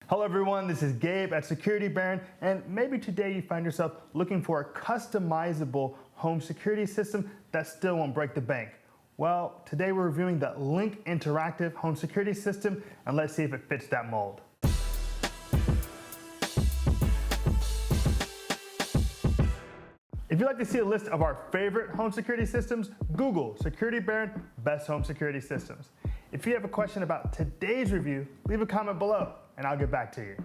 Hello everyone, this is Gabe at Security Baron, and maybe today you find yourself looking for a customizable home security system that still won't break the bank. Well, today we're reviewing the Link Interactive Home Security System, and let's see if it fits that mold. If you'd like to see a list of our favorite home security systems, Google Security Baron Best Home Security Systems. If you have a question about today's review, leave a comment below and I'll get back to you.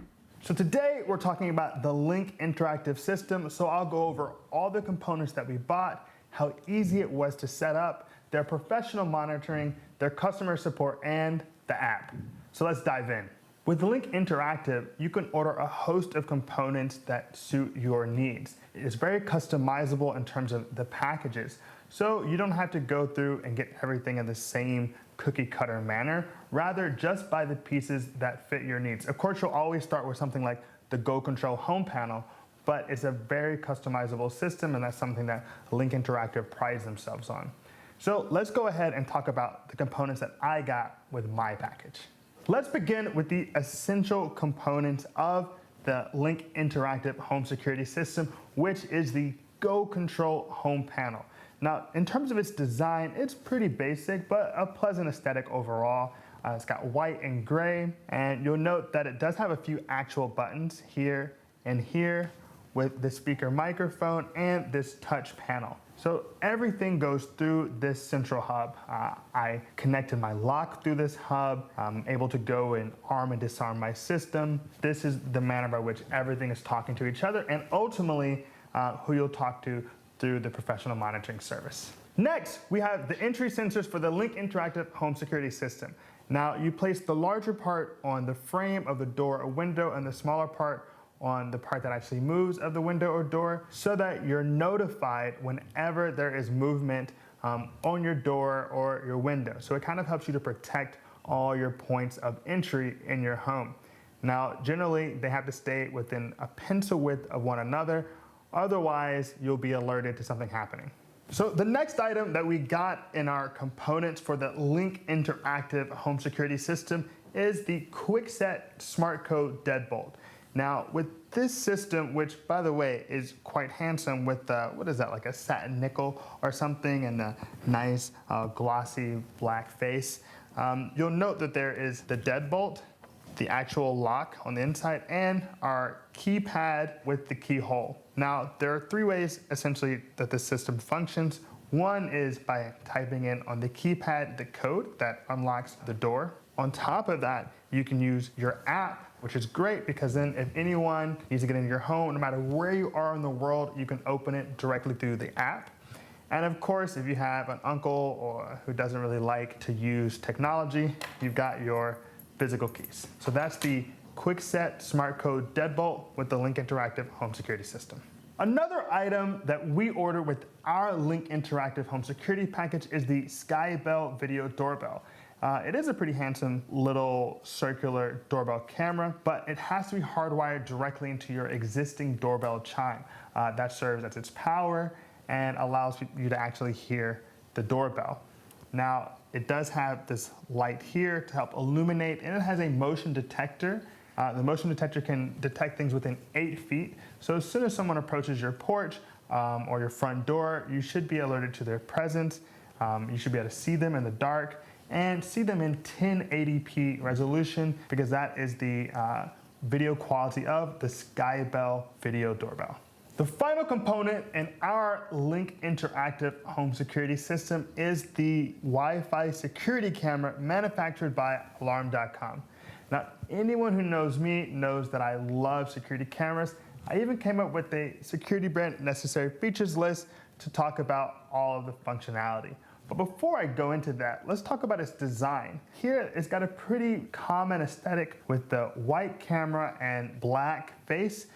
So today we're talking about the Link Interactive System, so I'll go over all the components that we bought, how easy it was to set up, their professional monitoring, their customer support, and the app. So let's dive in. With the Link Interactive, you can order a host of components that suit your needs. It is very customizable in terms of the packages, so you don't have to go through and get everything in the same cookie cutter manner. Rather, just buy the pieces that fit your needs. Of course, you'll always start with something like the Go Control home panel, but it's a very customizable system, and that's something that Link Interactive prides themselves on. So let's go ahead and talk about the components that I got with my package. Let's begin with the essential components of the Link Interactive Home Security System, which is the Go Control home panel. Now, in terms of its design, it's pretty basic, but a pleasant aesthetic overall. It's got white and gray, and you'll note that it does have a few actual buttons here and here with the speaker microphone and this touch panel. So everything goes through this central hub. I connected my lock through this hub. I'm able to go and arm and disarm my system. This is the manner by which everything is talking to each other, and ultimately who you'll talk to through the professional monitoring service. Next, we have the entry sensors for the Link Interactive Home Security System. Now, you place the larger part on the frame of the door or window and the smaller part on the part that actually moves of the window or door, so that you're notified whenever there is movement on your door or your window. So it kind of helps you to protect all your points of entry in your home. Now, generally, they have to stay within a pencil width of one another, otherwise you'll be alerted to something happening. So the next item that we got in our components for the Link Interactive Home Security System is the Quickset SmartCode Deadbolt. Now, with this system, which by the way is quite handsome with what is that, like a satin nickel or something, and a nice glossy black face, you'll note that there is the deadbolt, the actual lock on the inside, and our keypad with the keyhole. Now, there are three ways essentially that this system functions. One is by typing in on the keypad the code that unlocks the door. On top of that, you can use your app, which is great because then if anyone needs to get into your home, no matter where you are in the world, you can open it directly through the app. And of course, if you have an uncle or who doesn't really like to use technology, you've got your physical keys. So that's the Quickset SmartCode Deadbolt with the Link Interactive Home Security System. Another item that we ordered with our Link Interactive Home Security package is the SkyBell Video Doorbell. It is a pretty handsome little circular doorbell camera, but it has to be hardwired directly into your existing doorbell chime. That serves as its power and allows you to actually hear the doorbell. Now, it does have this light here to help illuminate, and it has a motion detector. The motion detector can detect things within 8 feet. So as soon as someone approaches your porch or your front door, you should be alerted to their presence. You should be able to see them in the dark and see them in 1080p resolution, because that is the video quality of the SkyBell Video Doorbell. The final component in our Link Interactive Home Security System is the Wi-Fi security camera manufactured by Alarm.com. Now, anyone who knows me knows that I love security cameras. I even came up with a Security Brand Necessary Features list to talk about all of the functionality. But before I go into that, let's talk about its design. Here, it's got a pretty common aesthetic with the white camera and black face.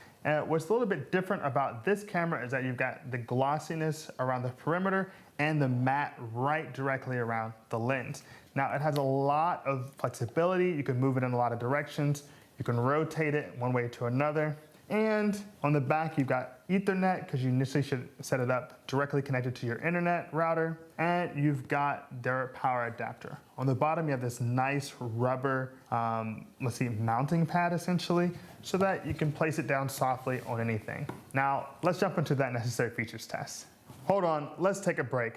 What's a little bit different about this camera is that you've got the glossiness around the perimeter and the matte right directly around the lens. Now, it has a lot of flexibility. You can move it in a lot of directions. You can rotate it one way to another. And on the back, you've got Ethernet, because you initially should set it up directly connected to your internet router. And you've got their power adapter. On the bottom, you have this nice rubber, mounting pad essentially, so that you can place it down softly on anything. Now, let's jump into that necessary features test. Hold on, let's take a break.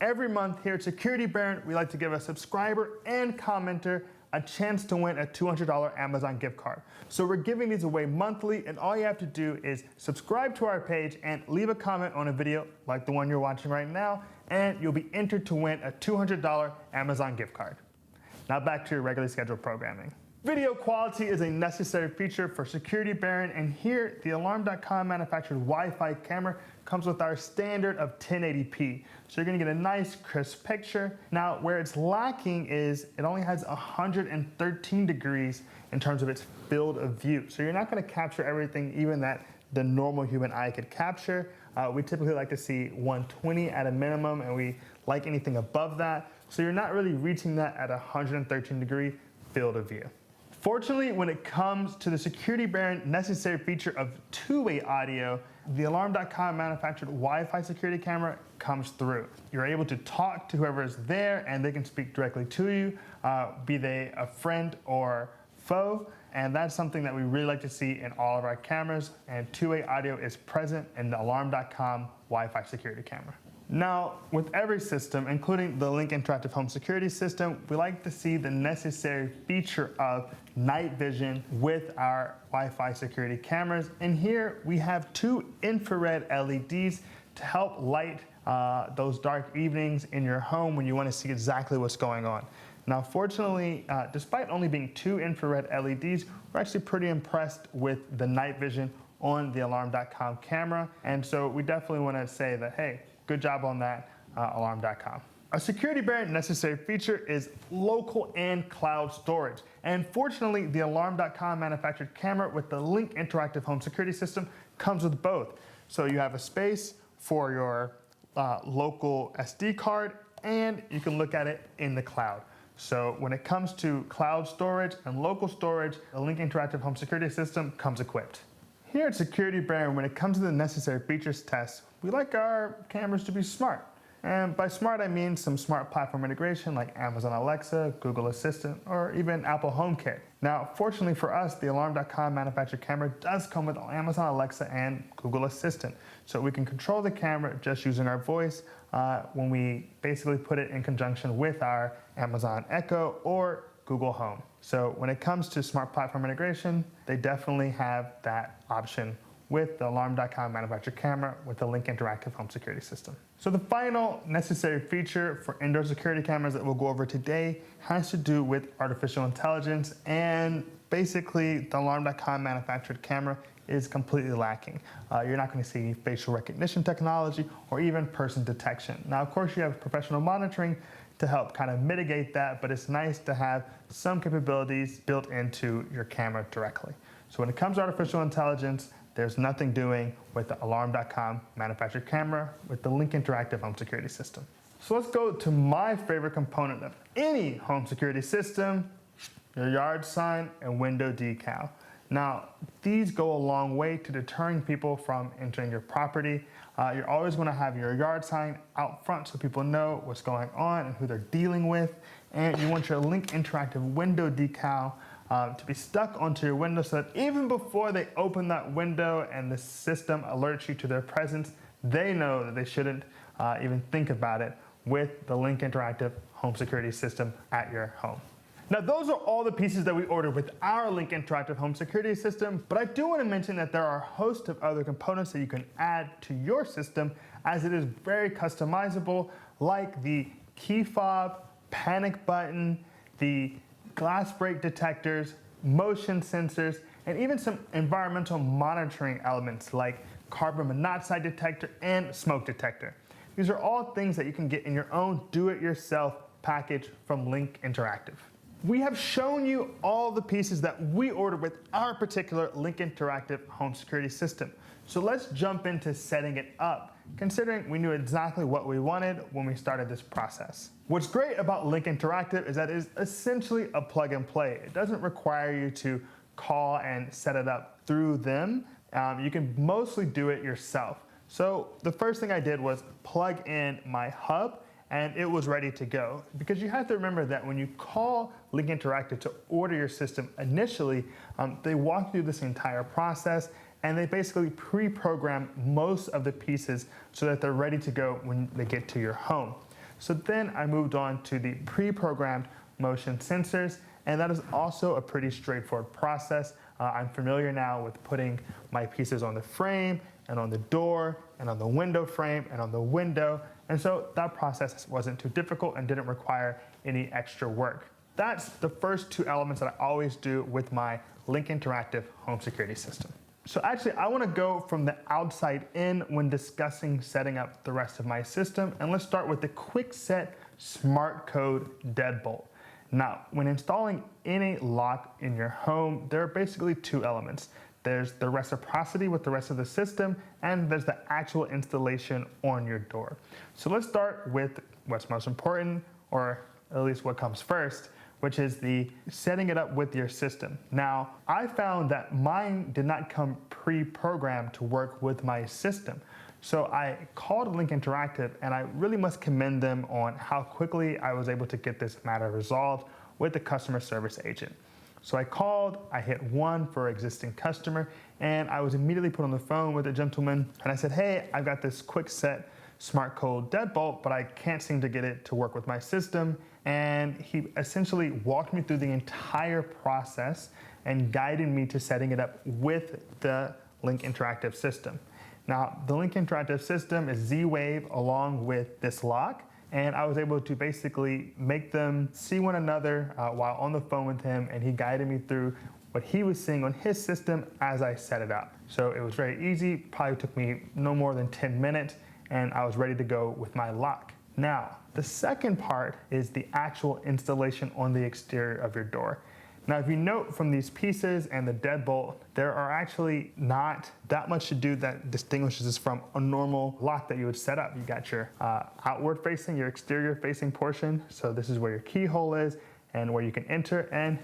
Every month here at Security Baron, we like to give a subscriber and commenter a chance to win a $200 Amazon gift card. So we're giving these away monthly, and all you have to do is subscribe to our page and leave a comment on a video like the one you're watching right now, and you'll be entered to win a $200 Amazon gift card. Now back to your regularly scheduled programming. Video quality is a necessary feature for Security Baron, and here the Alarm.com manufactured Wi-Fi camera comes with our standard of 1080p. So you're gonna get a nice crisp picture. Now where it's lacking is it only has 113 degrees in terms of its field of view. So you're not gonna capture everything even that the normal human eye could capture. We typically like to see 120 at a minimum, and we like anything above that. So you're not really reaching that at 113 degree field of view. Fortunately, when it comes to the Security Baron necessary feature of two-way audio, the Alarm.com manufactured Wi-Fi security camera comes through. You're able to talk to whoever is there, and they can speak directly to you, be they a friend or foe, and that's something that we really like to see in all of our cameras, and two-way audio is present in the Alarm.com Wi-Fi security camera. Now, with every system, including the Link Interactive Home Security System, we like to see the necessary feature of night vision with our Wi-Fi security cameras. And here we have two infrared LEDs to help light those dark evenings in your home when you want to see exactly what's going on. Now, fortunately, despite only being two infrared LEDs, we're actually pretty impressed with the night vision on the Alarm.com camera. And so we definitely want to say that, hey, good job on that, Alarm.com. A Security Baron necessary feature is local and cloud storage. And fortunately, the Alarm.com manufactured camera with the Link Interactive Home Security System comes with both. So you have a space for your local SD card, and you can look at it in the cloud. So when it comes to cloud storage and local storage, the Link Interactive Home Security System comes equipped. Here at Security Baron, when it comes to the necessary features test, we like our cameras to be smart. And by smart, I mean some smart platform integration like Amazon Alexa, Google Assistant, or even Apple HomeKit. Now, fortunately for us, the Alarm.com manufactured camera does come with Amazon Alexa and Google Assistant. So we can control the camera just using our voice when we basically put it in conjunction with our Amazon Echo or Google Home. So when it comes to smart platform integration, they definitely have that option with the Alarm.com manufactured camera with the Link Interactive Home Security System. So the final necessary feature for indoor security cameras that we'll go over today has to do with artificial intelligence, and basically the Alarm.com manufactured camera is completely lacking. You're not going to see facial recognition technology or even person detection. Now, of course, you have professional monitoring to help kind of mitigate that, but it's nice to have some capabilities built into your camera directly. So when it comes to artificial intelligence, there's nothing doing with the Alarm.com manufactured camera with the Link Interactive Home Security System. So let's go to my favorite component of any home security system, your yard sign and window decal. Now, these go a long way to deterring people from entering your property. You're always going to have your yard sign out front so people know what's going on and who they're dealing with. And you want your Link Interactive window decal to be stuck onto your window so that even before they open that window and the system alerts you to their presence, they know that they shouldn't even think about it with the Link Interactive Home Security System at your home. Now, those are all the pieces that we ordered with our Link Interactive Home Security System, but I do want to mention that there are a host of other components that you can add to your system, as it is very customizable, like the key fob, panic button, the glass break detectors, motion sensors, and even some environmental monitoring elements like carbon monoxide detector and smoke detector. These are all things that you can get in your own do-it-yourself package from Link Interactive. We have shown you all the pieces that we ordered with our particular Link Interactive Home Security System. So let's jump into setting it up, considering we knew exactly what we wanted when we started this process. What's great about Link Interactive is that it is essentially a plug and play. It doesn't require you to call and set it up through them. you can mostly do it yourself. So the first thing I did was plug in my hub, and it was ready to go. Because you have to remember that when you call Link Interactive to order your system initially, they walk through this entire process, and they basically pre-program most of the pieces so that they're ready to go when they get to your home. So then I moved on to the pre-programmed motion sensors, and that is also a pretty straightforward process. I'm familiar now with putting my pieces on the frame and on the door and on the window frame and on the window. And so that process wasn't too difficult and didn't require any extra work. That's the first two elements that I always do with my Link Interactive home security system. So actually, I want to go from the outside in when discussing setting up the rest of my system. And let's start with the quick set SmartCode Deadbolt. Now, when installing any lock in your home, there are basically two elements. There's the reciprocity with the rest of the system, and there's the actual installation on your door. So let's start with what's most important, or at least what comes first, which is the setting it up with your system. Now, I found that mine did not come pre-programmed to work with my system. So I called Link Interactive, and I really must commend them on how quickly I was able to get this matter resolved with the customer service agent. So I called, I hit 1 for existing customer, and I was immediately put on the phone with a gentleman, and I said, hey, I've got this quick set SmartCode Deadbolt, but I can't seem to get it to work with my system. And he essentially walked me through the entire process and guided me to setting it up with the Link Interactive system. Now, the Link Interactive system is Z-Wave along with this lock, and I was able to basically make them see one another while on the phone with him, and he guided me through what he was seeing on his system as I set it up. So it was very easy, probably took me no more than 10 minutes, and I was ready to go with my lock. Now, the second part is the actual installation on the exterior of your door. Now, if you note from these pieces and the deadbolt, there are actually not that much to do that distinguishes this from a normal lock that you would set up. You got your outward facing, your exterior facing portion. So this is where your keyhole is and where you can enter, and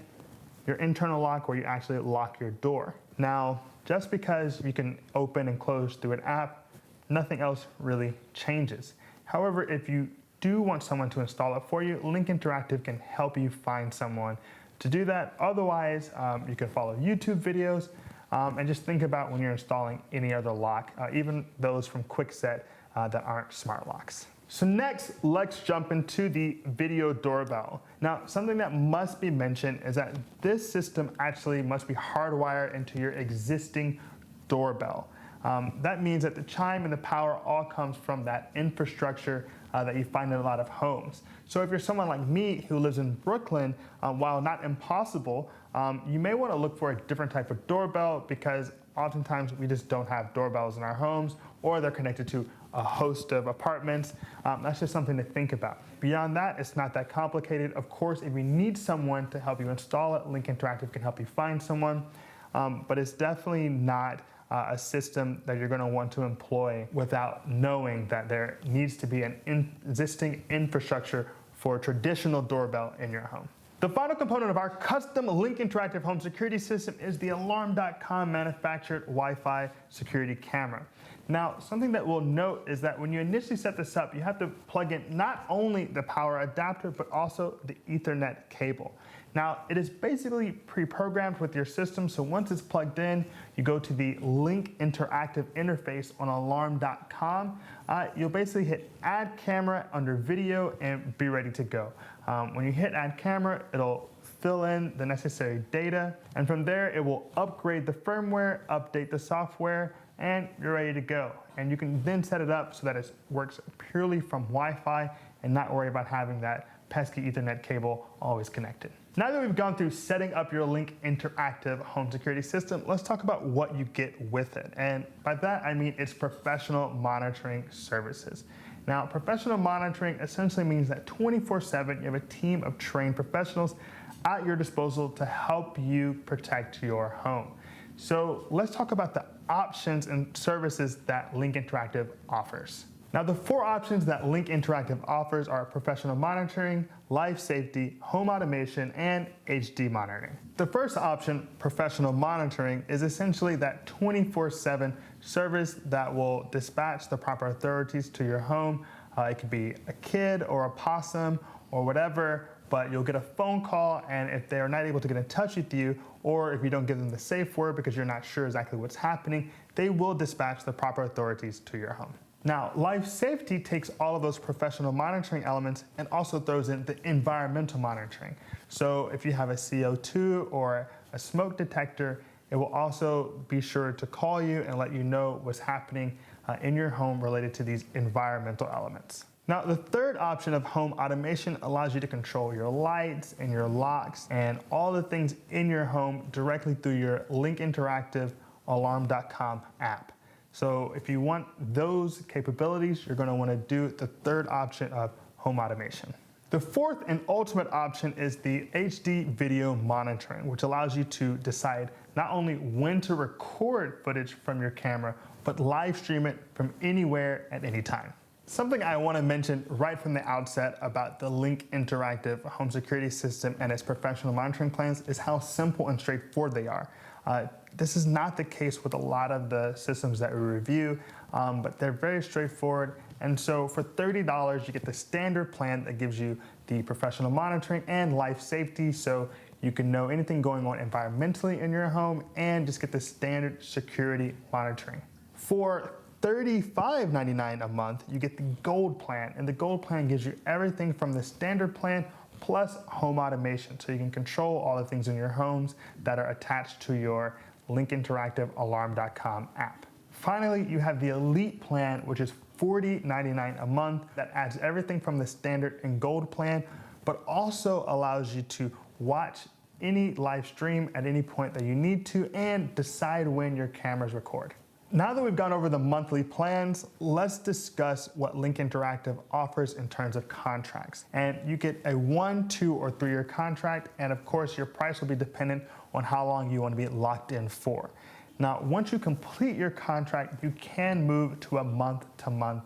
your internal lock where you actually lock your door. Now, just because you can open and close through an app, nothing else really changes. However, if you do want someone to install it for you, Link Interactive can help you find someone to do that. Otherwise, you can follow YouTube videos and just think about when you're installing any other lock, even those from Kwikset that aren't smart locks. So next, let's jump into the video doorbell. Now, something that must be mentioned is that this system actually must be hardwired into your existing doorbell. That means that the chime and the power all comes from that infrastructure that you find in a lot of homes. So if you're someone like me who lives in Brooklyn, while not impossible, you may want to look for a different type of doorbell, because oftentimes we just don't have doorbells in our homes, or they're connected to a host of apartments. That's just something to think about. Beyond that, it's not that complicated. Of course, if you need someone to help you install it, Link Interactive can help you find someone, but it's definitely not a system that you're going to want to employ without knowing that there needs to be an existing infrastructure for a traditional doorbell in your home. The final component of our custom Link Interactive home security system is the Alarm.com manufactured Wi-Fi security camera. Now, something that we'll note is that when you initially set this up, you have to plug in not only the power adapter, but also the Ethernet cable. Now, it is basically pre-programmed with your system, so once it's plugged in, you go to the Link Interactive interface on Alarm.com. You'll basically hit Add Camera under Video and be ready to go. When you hit Add Camera, it'll fill in the necessary data, and from there, it will upgrade the firmware, update the software, and you're ready to go. And you can then set it up so that it works purely from Wi-Fi and not worry about having that pesky Ethernet cable always connected. Now that we've gone through setting up your Link Interactive home security system, let's talk about what you get with it. And by that, I mean it's professional monitoring services. Now, professional monitoring essentially means that 24/7, you have a team of trained professionals at your disposal to help you protect your home. So let's talk about the options and services that Link Interactive offers. Now, the 4 options that Link Interactive offers are professional monitoring, life safety, home automation, and HD monitoring. The first option, professional monitoring, is essentially that 24/7 service that will dispatch the proper authorities to your home. It could be a kid or a possum or whatever, but you'll get a phone call, and if they are not able to get in touch with you, or if you don't give them the safe word because you're not sure exactly what's happening, they will dispatch the proper authorities to your home. Now, life safety takes all of those professional monitoring elements and also throws in the environmental monitoring. So if you have a CO2 or a smoke detector, it will also be sure to call you and let you know what's happening in your home related to these environmental elements. Now, the third option of home automation allows you to control your lights and your locks and all the things in your home directly through your Link Interactive Alarm.com app. So if you want those capabilities, you're going to want to do the third option of home automation. The fourth and ultimate option is the HD video monitoring, which allows you to decide not only when to record footage from your camera, but live stream it from anywhere at any time. Something I want to mention right from the outset about the Link Interactive home security system and its professional monitoring plans is how simple and straightforward they are. This is not the case with a lot of the systems that we review, but they're very straightforward. And so for $30, you get the standard plan that gives you the professional monitoring and life safety, so you can know anything going on environmentally in your home and just get the standard security monitoring. For $35.99 a month, you get the gold plan, and the gold plan gives you everything from the standard plan plus home automation, so you can control all the things in your homes that are attached to your Link Interactive Alarm.com app. Finally, you have the elite plan, which is $40.99 a month, that adds everything from the standard and gold plan, but also allows you to watch any live stream at any point that you need to and decide when your cameras record. Now that we've gone over the monthly plans, let's discuss what Link Interactive offers in terms of contracts. And you get a 1, 2, or 3-year contract, and of course your price will be dependent on how long you want to be locked in for. Now, once you complete your contract, you can move to a month-to-month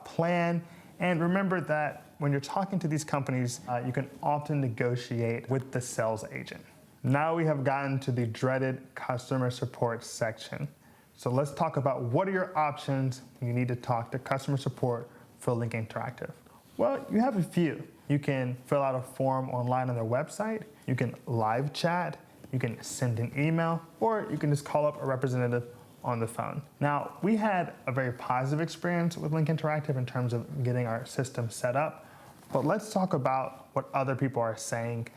plan. And remember that when you're talking to these companies, you can often negotiate with the sales agent. Now we have gotten to the dreaded customer support section. So let's talk about what are your options when you need to talk to customer support for Link Interactive. Well, you have a few. You can fill out a form online on their website, you can live chat, you can send an email, or you can just call up a representative on the phone. Now, we had a very positive experience with Link Interactive in terms of getting our system set up, but let's talk about what other people are saying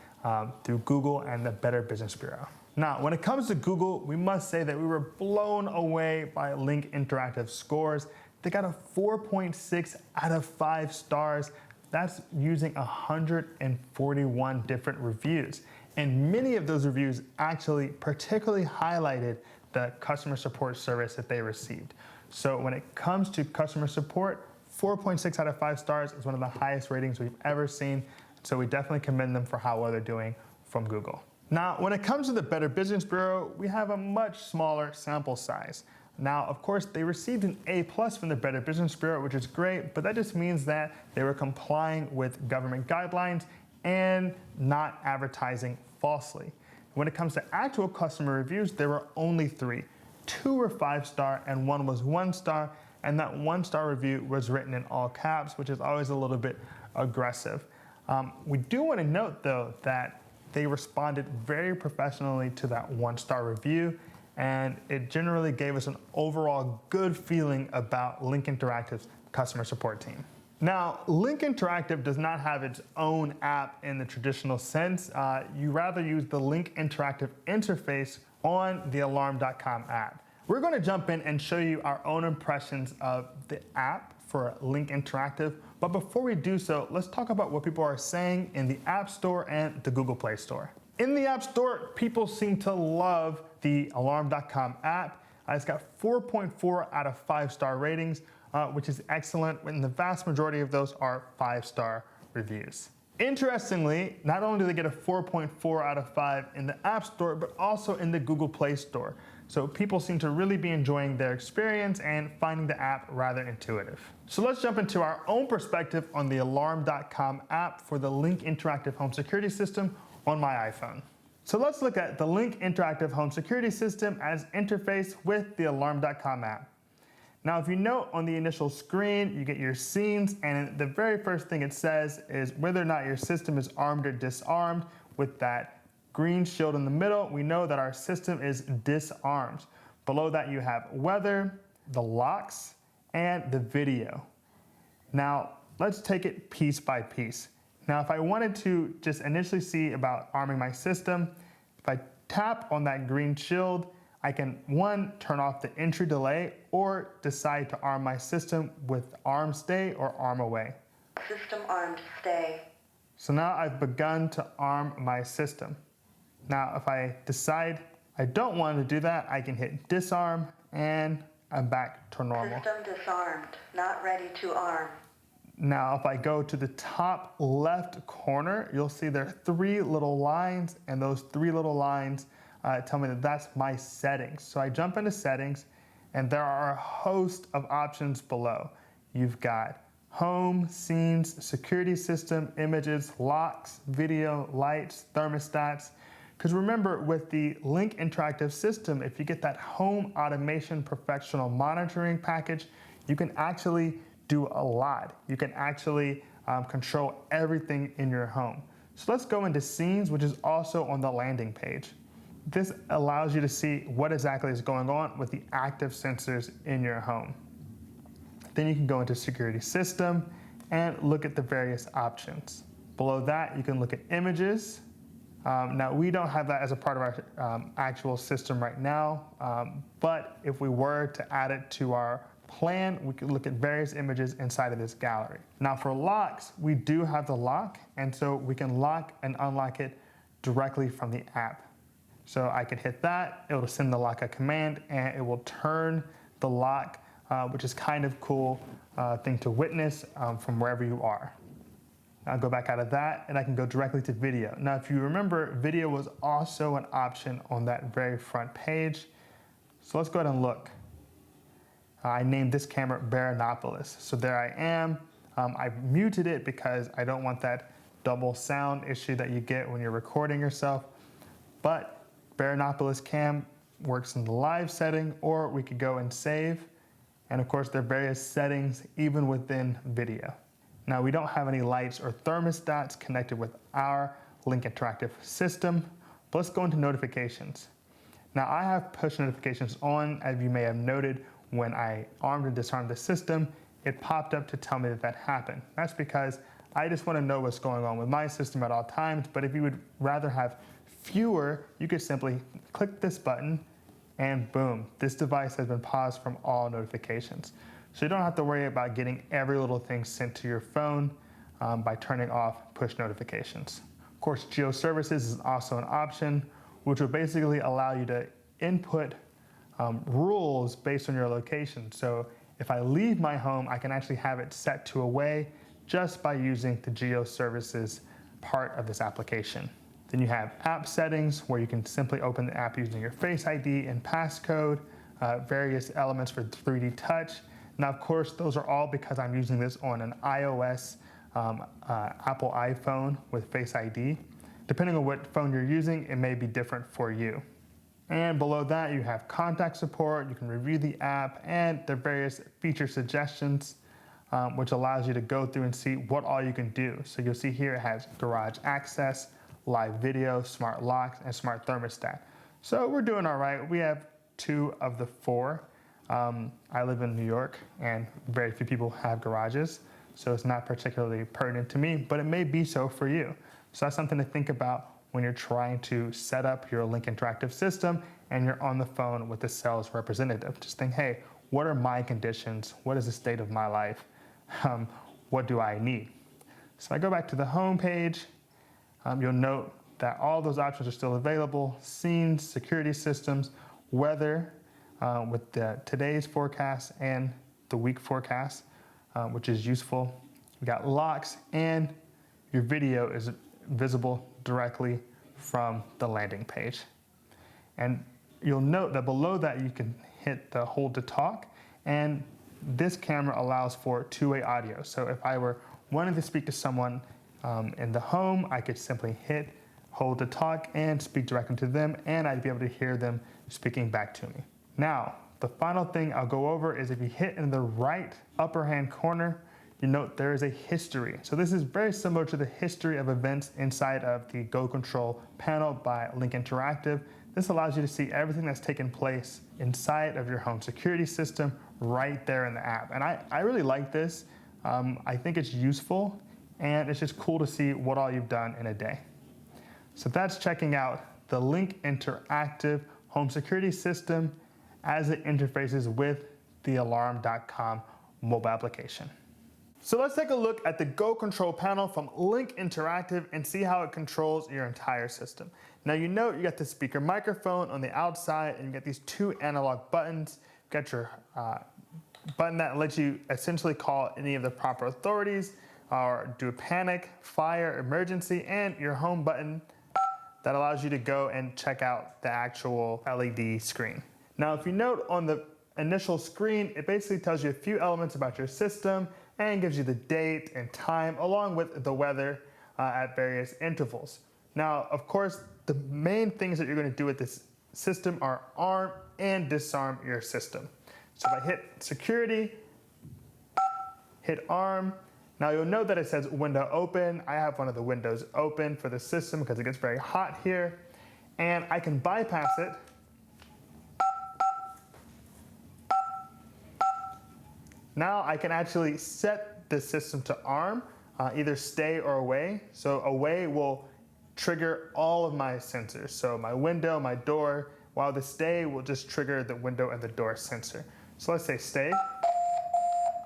through Google and the Better Business Bureau. Now, when it comes to Google, we must say that we were blown away by Link Interactive scores. They got a 4.6 out of 5 stars. That's using 141 different reviews. And many of those reviews actually particularly highlighted the customer support service that they received. So when it comes to customer support, 4.6 out of 5 stars is one of the highest ratings we've ever seen. So we definitely commend them for how well they're doing from Google. Now, when it comes to the Better Business Bureau, we have a much smaller sample size. Now, of course, they received an A+ from the Better Business Bureau, which is great, but that just means that they were complying with government guidelines and not advertising falsely. When it comes to actual customer reviews, there were only 3. 2 were 5-star and 1 was 1-star, and that 1-star review was written in all caps, which is always a little bit aggressive. We do want to note, though, that they responded very professionally to that 1-star review, and it generally gave us an overall good feeling about Link Interactive's customer support team. Now, Link Interactive does not have its own app in the traditional sense. You rather use the Link Interactive interface on the Alarm.com app. We're going to jump in and show you our own impressions of the app for Link Interactive. But before we do so, let's talk about what people are saying in the App Store and the Google Play Store. In the App Store, people seem to love the Alarm.com app. It's got 4.4 out of 5-star ratings, which is excellent, and the vast majority of those are 5-star reviews. Interestingly, not only do they get a 4.4 out of 5 in the App Store, but also in the Google Play Store. So people seem to really be enjoying their experience and finding the app rather intuitive. So let's jump into our own perspective on the Alarm.com app for the Link Interactive Home Security System on my iPhone. So let's look at the Link Interactive Home Security System as interfaced with the Alarm.com app. Now, if you note on the initial screen, you get your scenes, and the very first thing it says is whether or not your system is armed or disarmed. With that green shield in the middle, we know that our system is disarmed. Below that, you have weather, the locks, and the video. Now, let's take it piece by piece. Now, if I wanted to just initially see about arming my system, if I tap on that green shield, I can, one, turn off the entry delay or decide to arm my system with arm stay or arm away. System armed stay. So now I've begun to arm my system. Now, if I decide I don't want to do that, I can hit disarm and I'm back to normal. System disarmed, not ready to arm. Now, if I go to the top left corner, you'll see there are 3 little lines, and those 3 little lines tell me that that's my settings. So I jump into settings, and there are a host of options below. You've got home, scenes, security system, images, locks, video, lights, thermostats. Because remember, with the Link Interactive System, if you get that home automation professional monitoring package, you can actually do a lot. You can actually control everything in your home. So let's go into scenes, which is also on the landing page. This allows you to see what exactly is going on with the active sensors in your home. Then you can go into security system and look at the various options. Below that, you can look at images. Now, we don't have that as a part of our actual system right now, but if we were to add it to our plan, we could look at various images inside of this gallery. Now, for locks, we do have the lock, and so we can lock and unlock it directly from the app. So I could hit that, it'll send the lock a command, and it will turn the lock, which is kind of cool thing to witness from wherever you are. I'll go back out of that, and I can go directly to video. Now, if you remember, video was also an option on that very front page. So let's go ahead and look. I named this camera Baranopolis. So there I am. I've muted it because I don't want that double sound issue that you get when you're recording yourself. But Baranopolis Cam works in the live setting, or we could go and save. And of course, there are various settings even within video. Now, we don't have any lights or thermostats connected with our Link Interactive System, but let's go into notifications. Now, I have push notifications on, as you may have noted. When I armed and disarmed the system, it popped up to tell me that that happened. That's because I just want to know what's going on with my system at all times, but if you would rather have fewer, you could simply click this button and boom, this device has been paused from all notifications. So you don't have to worry about getting every little thing sent to your phone by turning off push notifications. Of course, Geo Services is also an option, which will basically allow you to input rules based on your location. So if I leave my home, I can actually have it set to away just by using the Geo Services part of this application. Then you have app settings, where you can simply open the app using your Face ID and passcode, various elements for 3D touch. Now, of course, those are all because I'm using this on an iOS Apple iPhone with Face ID. Depending on what phone you're using, it may be different for you. And below that, you have contact support. You can review the app and the various feature suggestions, which allows you to go through and see what all you can do. So you'll see here it has garage access, live video, smart locks, and smart thermostat. So we're doing all right. We have 2 of the 4. I live in New York, and very few people have garages, so it's not particularly pertinent to me, but it may be so for you. So that's something to think about when you're trying to set up your Link Interactive System and you're on the phone with the sales representative. Just think, hey, what are my conditions? What is the state of my life? What do I need? So I go back to the home page. You'll note that all those options are still available: scenes, security systems, weather, with today's forecast and the week forecast, which is useful. We got locks, and your video is visible directly from the landing page. And you'll note that below that you can hit the hold to talk, and this camera allows for two-way audio. So if I were wanting to speak to someone in the home, I could simply hit hold to talk and speak directly to them, and I'd be able to hear them speaking back to me. Now, the final thing I'll go over is if you hit in the right upper hand corner, you note there is a history. So this is very similar to the history of events inside of the Go Control panel by Link Interactive. This allows you to see everything that's taken place inside of your home security system right there in the app. And I really like this. I think it's useful, and it's just cool to see what all you've done in a day. So that's checking out the Link Interactive home security system as it interfaces with the Alarm.com mobile application. So let's take a look at the Go Control panel from Link Interactive and see how it controls your entire system. Now you note you got the speaker microphone on the outside, and you got these two analog buttons. You got your button that lets you essentially call any of the proper authorities or do a panic, fire, emergency, and your home button that allows you to go and check out the actual LED screen. Now if you note on the initial screen, it basically tells you a few elements about your system and gives you the date and time along with the weather at various intervals. Now, of course, the main things that you're going to do with this system are arm and disarm your system. So if I hit security, hit arm, now you'll note that it says window open. I have one of the windows open for the system because it gets very hot here, and I can bypass it. Now I can actually set the system to arm, either stay or away. So away will trigger all of my sensors. So my window, my door, while the stay will just trigger the window and the door sensor. So let's say stay.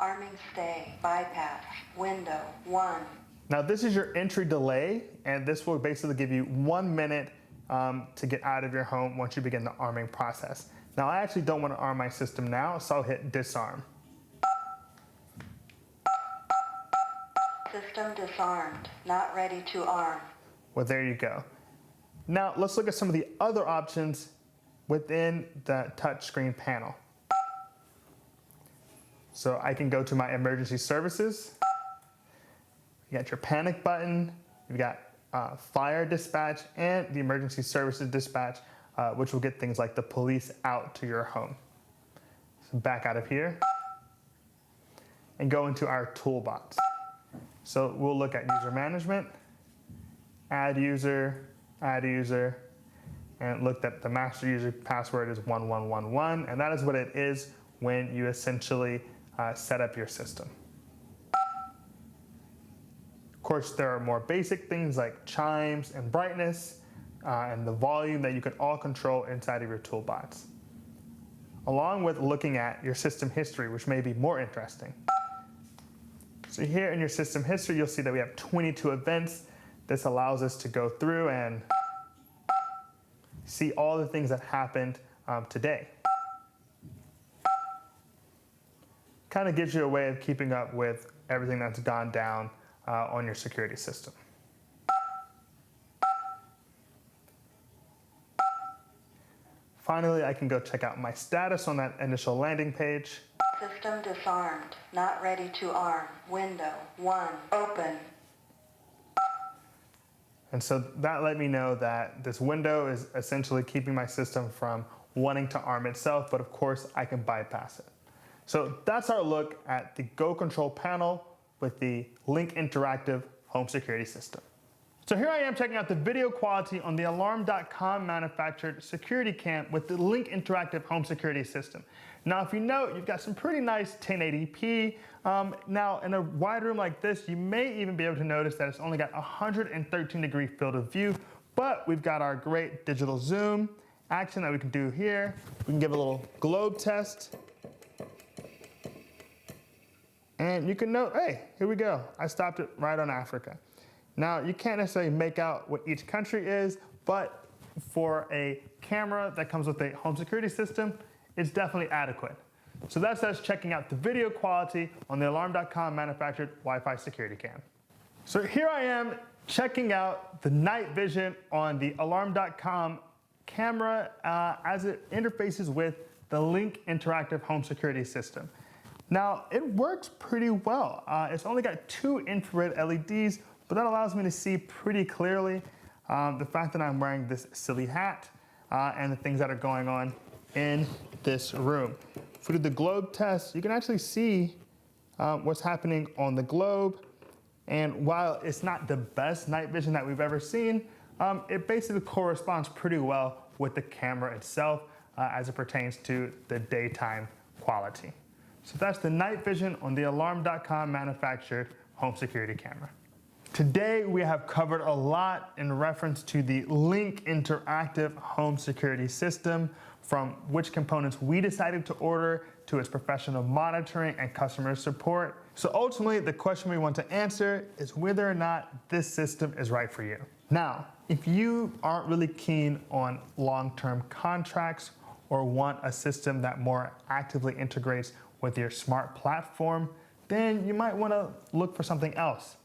Arming stay, bypass, window, 1. Now this is your entry delay, and this will basically give you 1 minute to get out of your home once you begin the arming process. Now I actually don't want to arm my system now, so I'll hit disarm. System disarmed, not ready to arm. Well, there you go. Now let's look at some of the other options within the touchscreen panel. So I can go to my emergency services. You got your panic button. You've got fire dispatch and the emergency services dispatch, which will get things like the police out to your home. So back out of here and go into our toolbox. So we'll look at user management, add user, and look that the master user password is 1111, and that is what it is when you essentially set up your system. Of course, there are more basic things like chimes and brightness and the volume that you can all control inside of your toolbox, along with looking at your system history, which may be more interesting. So here in your system history, you'll see that we have 22 events. This allows us to go through and see all the things that happened today. Kind of gives you a way of keeping up with everything that's gone down on your security system. Finally, I can go check out my status on that initial landing page. System disarmed, not ready to arm. Window 1, open. And so that let me know that this window is essentially keeping my system from wanting to arm itself, but of course I can bypass it. So that's our look at the Go Control panel with the Link Interactive home security system. So here I am checking out the video quality on the Alarm.com manufactured security cam with the Link Interactive home security system. Now, if you note, you've got some pretty nice 1080p. Now, in a wide room like this, you may even be able to notice that it's only got 113-degree field of view, but we've got our great digital zoom action that we can do here. We can give a little globe test. And you can note, hey, here we go. I stopped it right on Africa. Now, you can't necessarily make out what each country is, but for a camera that comes with a home security system, it's definitely adequate. So that's us checking out the video quality on the Alarm.com manufactured Wi-Fi security cam. So here I am checking out the night vision on the Alarm.com camera as it interfaces with the Link Interactive Home Security System. Now, it works pretty well. It's only got 2 infrared LEDs, but that allows me to see pretty clearly the fact that I'm wearing this silly hat and the things that are going on in this room. If we do the globe test, you can actually see what's happening on the globe. And while it's not the best night vision that we've ever seen, it basically corresponds pretty well with the camera itself as it pertains to the daytime quality. So that's the night vision on the Alarm.com manufactured home security camera. Today we have covered a lot in reference to the Link Interactive Home Security System, from which components we decided to order to its professional monitoring and customer support. So ultimately, the question we want to answer is whether or not this system is right for you. Now, if you aren't really keen on long-term contracts or want a system that more actively integrates with your smart platform, then you might want to look for something else.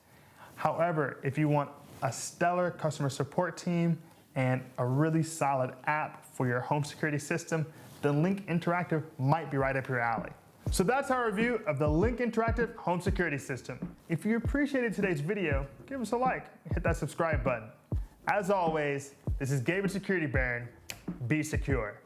However, if you want a stellar customer support team and a really solid app for your home security system, the Link Interactive might be right up your alley. So that's our review of the Link Interactive Home Security System. If you appreciated today's video, give us a like and hit that subscribe button. As always, this is Gabe with Security Baron. Be secure.